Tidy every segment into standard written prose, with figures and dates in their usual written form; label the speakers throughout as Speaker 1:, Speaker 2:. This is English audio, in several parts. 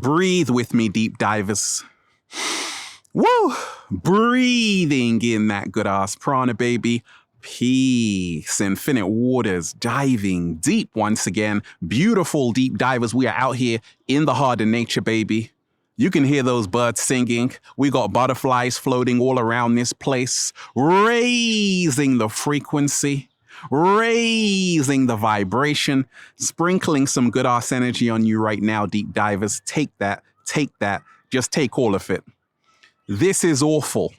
Speaker 1: Breathe with me, deep divers. Woo! Breathing in that good ass prana, baby. Peace, infinite waters, diving deep once again. Beautiful deep divers. We are out here in the heart of nature, baby. You can hear those birds singing. We got butterflies floating all around this place, raising the frequency, raising the vibration, sprinkling some good ass energy on you right now, deep divers. Take that, just take all of it. This is awful.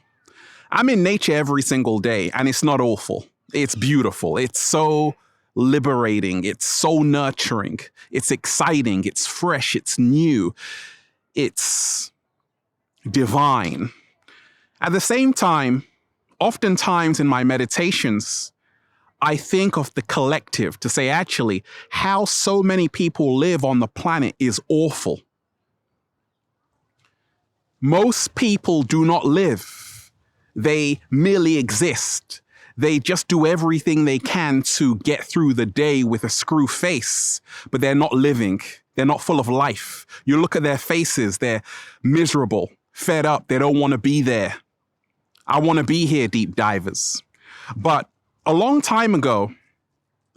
Speaker 1: I'm in nature every single day, and it's not awful. It's beautiful. It's so liberating. It's so nurturing. It's exciting. It's fresh. It's new. It's divine. At the same time, oftentimes in my meditations, I think of the collective to say, actually, how so many people live on the planet is awful. Most people do not live. They merely exist. They just do everything they can to get through the day with a screw face, but they're not living. They're not full of life. You look at their faces, they're miserable, fed up. They don't want to be there. I want to be here, deep divers. But a long time ago,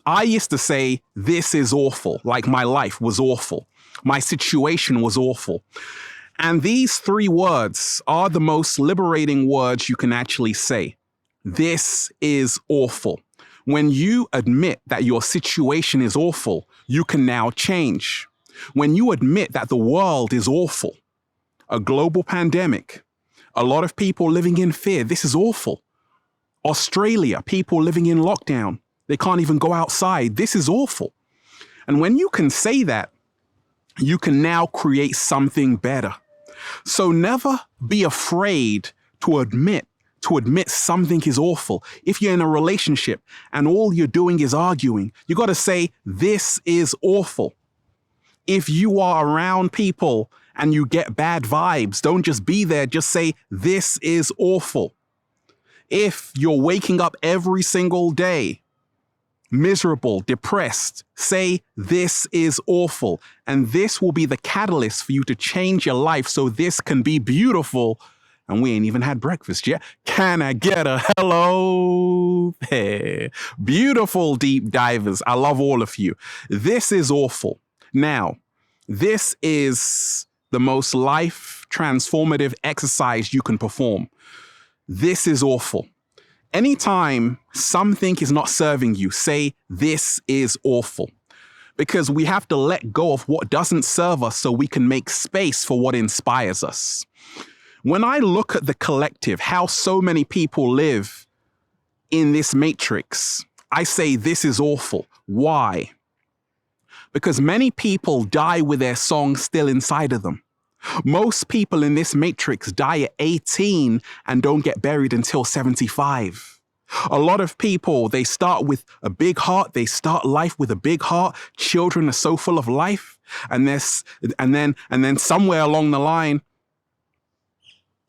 Speaker 1: I used to say, this is awful. Like my life was awful. My situation was awful. And these three words are the most liberating words you can actually say. This is awful. When you admit that your situation is awful, you can now change. When you admit that the world is awful, a global pandemic, a lot of people living in fear, this is awful. Australia, people living in lockdown, they can't even go outside, this is awful. And when you can say that, you can now create something better. So never be afraid to admit something is awful. If you're in a relationship and all you're doing is arguing, you got to say, this is awful. If you are around people and you get bad vibes, don't just be there, just say, this is awful. If you're waking up every single day miserable, depressed, say, this is awful. And this will be the catalyst for you to change your life so this can be beautiful. And we ain't even had breakfast yet. Can I get a hello? Hey. Beautiful deep divers. I love all of you. This is awful. Now, this is the most life transformative exercise you can perform. This is awful. Anytime something is not serving you, say, this is awful. Because we have to let go of what doesn't serve us so we can make space for what inspires us. When I look at the collective, how so many people live in this matrix, I say this is awful. Why? Because many people die with their song still inside of them. Most people in this matrix die at 18 and don't get buried until 75. A lot of people, they start with a big heart. They start life with a big heart. Children are so full of life. And then somewhere along the line,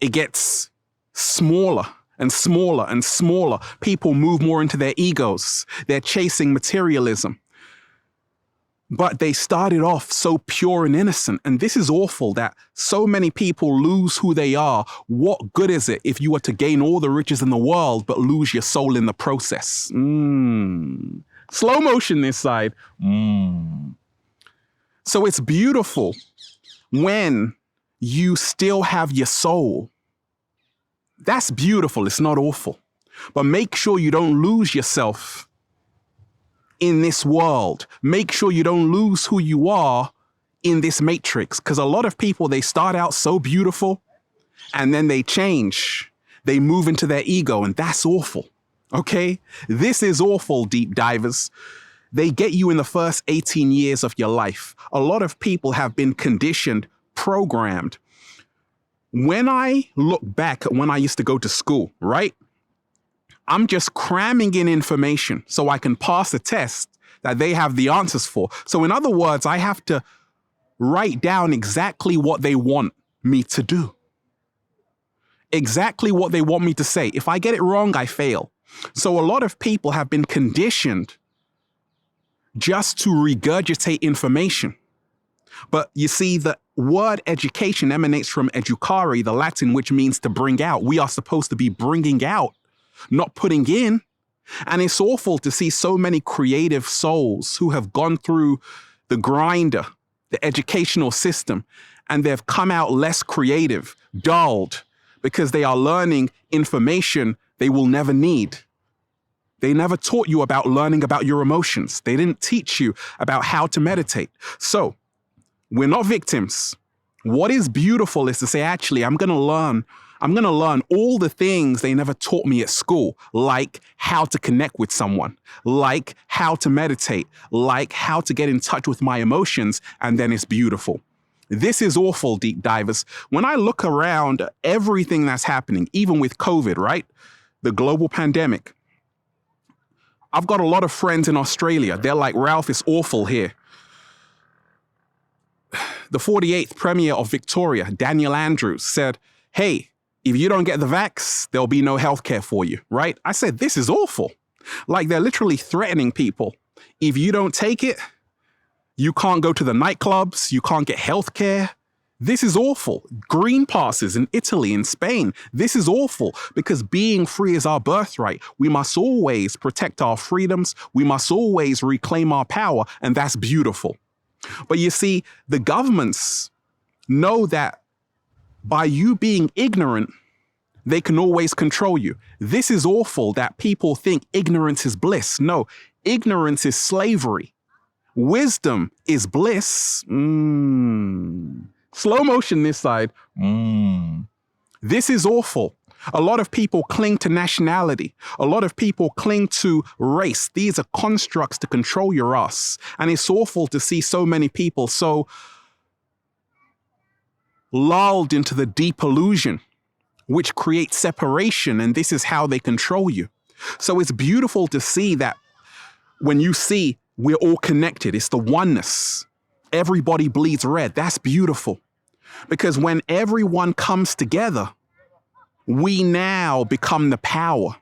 Speaker 1: it gets smaller and smaller and smaller. People move more into their egos. They're chasing materialism. But they started off so pure and innocent. And this is awful that so many people lose who they are. What good is it if you were to gain all the riches in the world, but lose your soul in the process? Slow motion this side. So it's beautiful when you still have your soul. That's beautiful. It's not awful. But make sure you don't lose yourself in this world. Make sure you don't lose who you are in this matrix. Because a lot of people, they start out so beautiful and then they change. They move into their ego, and that's awful. Okay? This is awful, deep divers. They get you in the first 18 years of your life. A lot of people have been conditioned, programmed. When I look back at when I used to go to school, right? I'm just cramming in information so I can pass a test that they have the answers for. So in other words, I have to write down exactly what they want me to do. Exactly what they want me to say. If I get it wrong, I fail. So a lot of people have been conditioned just to regurgitate information. But you see, the word education emanates from educare, the Latin, which means to bring out. We are supposed to be bringing out, not putting in. And it's awful to see so many creative souls who have gone through the grinder, the educational system, and they've come out less creative, dulled, because they are learning information they will never need. They never taught you about learning about your emotions. They didn't teach you about how to meditate. So we're not victims. What is beautiful is to say, actually, I'm going to learn all the things they never taught me at school, like how to connect with someone, like how to meditate, like how to get in touch with my emotions, and then it's beautiful. This is awful, deep divers. When I look around everything that's happening, even with COVID, right? The global pandemic. I've got a lot of friends in Australia. They're like, Ralph, it's awful here. The 48th Premier of Victoria, Daniel Andrews, said, hey, if you don't get the vax, there'll be no healthcare for you, right? I said, this is awful. Like, they're literally threatening people. If you don't take it, you can't go to the nightclubs, you can't get healthcare. This is awful. Green passes in Italy and Spain. This is awful because being free is our birthright. We must always protect our freedoms. We must always reclaim our power, and that's beautiful. But you see, the governments know that by you being ignorant, they can always control you. This is awful that people think ignorance is bliss. No, ignorance is slavery. Wisdom is bliss. Slow motion this side. This is awful. A lot of people cling to nationality. A lot of people cling to race. These are constructs to control your ass. And it's awful to see so many people so lulled into the deep illusion, which creates separation, and this is how they control you. So it's beautiful to see that when you see we're all connected, it's the oneness. Everybody bleeds red. That's beautiful. Because when everyone comes together, we now become the power.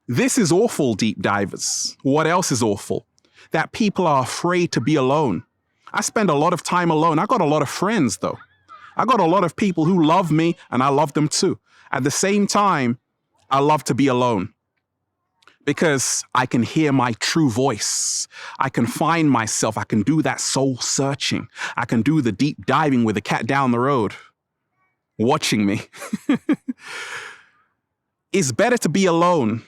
Speaker 1: This is awful, deep divers. What else is awful? That people are afraid to be alone. I spend a lot of time alone. I got a lot of friends, though. I got a lot of people who love me, and I love them too. At the same time, I love to be alone because I can hear my true voice. I can find myself. I can do that soul searching. I can do the deep diving with the cat down the road watching me. It's better to be alone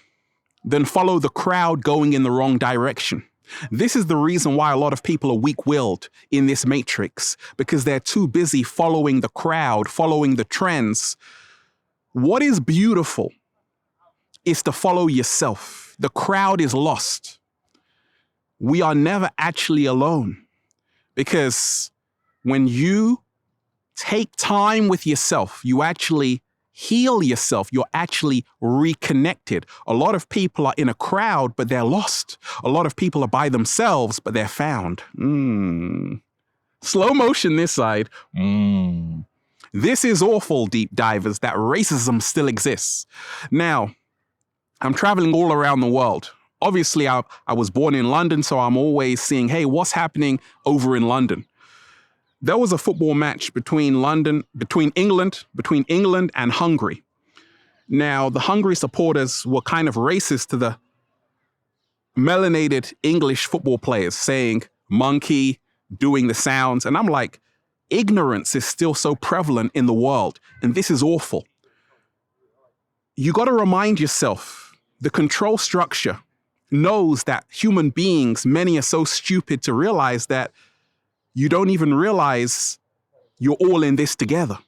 Speaker 1: than follow the crowd going in the wrong direction. This is the reason why a lot of people are weak-willed in this matrix, because they're too busy following the crowd, following the trends. What is beautiful is to follow yourself. The crowd is lost. We are never actually alone, because when you take time with yourself, you actually heal yourself. You're actually reconnected. A lot of people are in a crowd, but they're lost. A lot of people are by themselves, but they're found. Slow motion this side. This is awful, deep divers, that racism still exists. Now, I'm traveling all around the world. Obviously, I was born in London, so I'm always seeing, hey, what's happening over in London? There was a football match between England and Hungary. Now, the Hungary supporters were kind of racist to the melanated English football players, saying monkey, doing the sounds. And I'm like, ignorance is still so prevalent in the world, and this is awful. You got to remind yourself, the control structure knows that human beings, many are so stupid to realize that you don't even realize you're all in this together.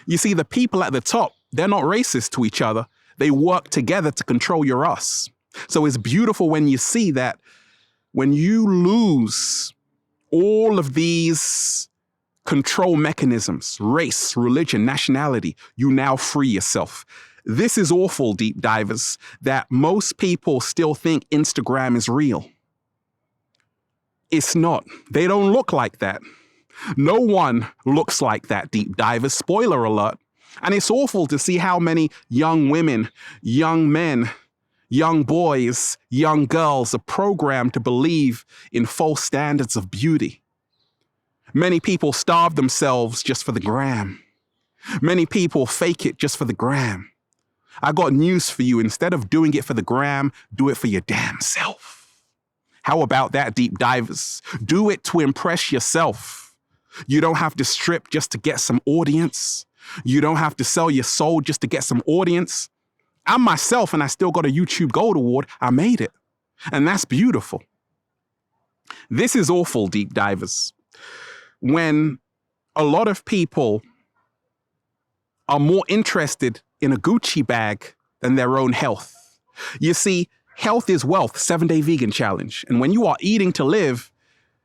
Speaker 1: You see, the people at the top, they're not racist to each other. They work together to control your us. So it's beautiful when you see that when you lose all of these control mechanisms, race, religion, nationality, you now free yourself. This is awful, deep divers, that most people still think Instagram is real. It's not. They don't look like that. No one looks like that, deep divers. Spoiler alert. And it's awful to see how many young women, young men, young boys, young girls are programmed to believe in false standards of beauty. Many people starve themselves just for the gram. Many people fake it just for the gram. I got news for you. Instead of doing it for the gram, do it for your damn self. How about that, deep divers? Do it to impress yourself. You don't have to strip just to get some audience. You don't have to sell your soul just to get some audience. I'm myself and I still got a YouTube Gold Award. I made it. And that's beautiful. This is awful, deep divers. When a lot of people are more interested in a Gucci bag than their own health. You see, health is wealth, 7-day vegan challenge. And when you are eating to live,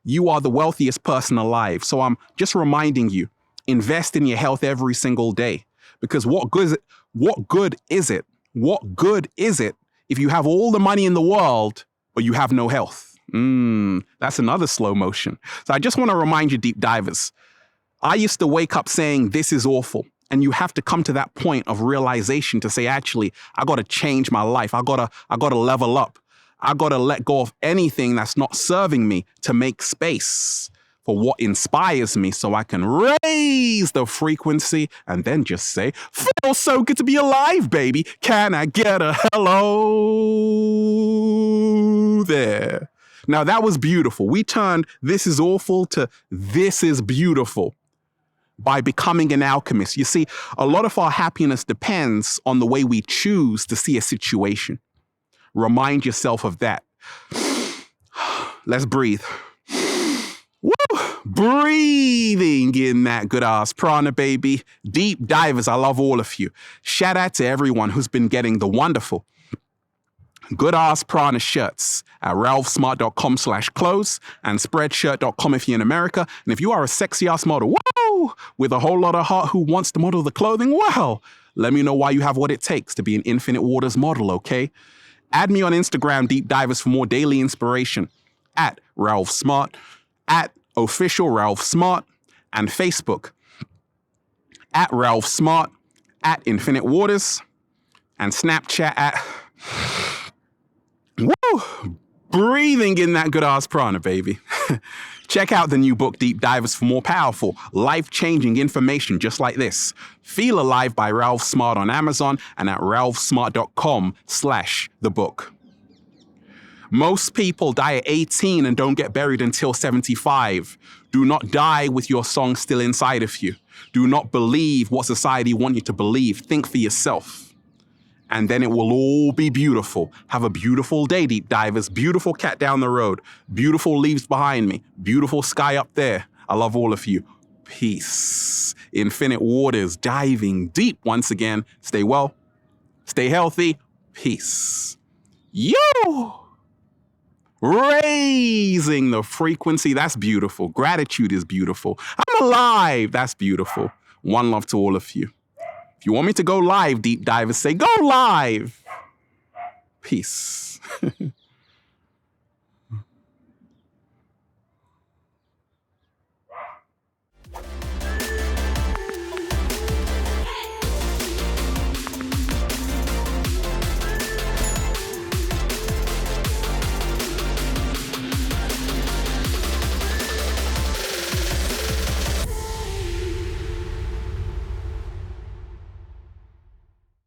Speaker 1: you are the wealthiest person alive. So I'm just reminding you, invest in your health every single day. Because what good is it? What good is it if you have all the money in the world, but you have no health? That's another slow motion. So I just want to remind you, deep divers, I used to wake up saying, this is awful. And you have to come to that point of realization to say, actually, I got to change my life. I got to level up. I got to let go of anything that's not serving me to make space for what inspires me so I can raise the frequency and then just say, feels so good to be alive, baby. Can I get a hello there? Now, that was beautiful. We turned this is awful to this is beautiful by becoming an alchemist. You see, a lot of our happiness depends on the way we choose to see a situation. Remind yourself of that. Let's breathe. Woo! Breathing in that good ass prana, baby. Deep divers, I love all of you. Shout out to everyone who's been getting the wonderful good ass prana shirts at ralphsmart.com/clothes and spreadshirt.com if you're in America. And if you are a sexy ass model, woo, with a whole lot of heart who wants to model the clothing, well, let me know why you have what it takes to be an Infinite Waters model, okay? Add me on Instagram, Deep Divers, for more daily inspiration at Ralph Smart, at official Ralph Smart, and Facebook at Ralph Smart, at Infinite Waters, and Snapchat at woo, breathing in that good ass prana, baby. Check out the new book, Deep Divers, for more powerful, life-changing information just like this. Feel Alive by Ralph Smart on Amazon and at ralphsmart.com/thebook. Most people die at 18 and don't get buried until 75. Do not die with your song still inside of you. Do not believe what society wants you to believe. Think for yourself. And then it will all be beautiful. Have a beautiful day, deep divers. Beautiful cat down the road. Beautiful leaves behind me. Beautiful sky up there. I love all of you. Peace. Infinite Waters, diving deep once again. Stay well. Stay healthy. Peace. Yo! Raising the frequency. That's beautiful. Gratitude is beautiful. I'm alive. That's beautiful. One love to all of you. If you want me to go live, deep divers, say go live. Peace.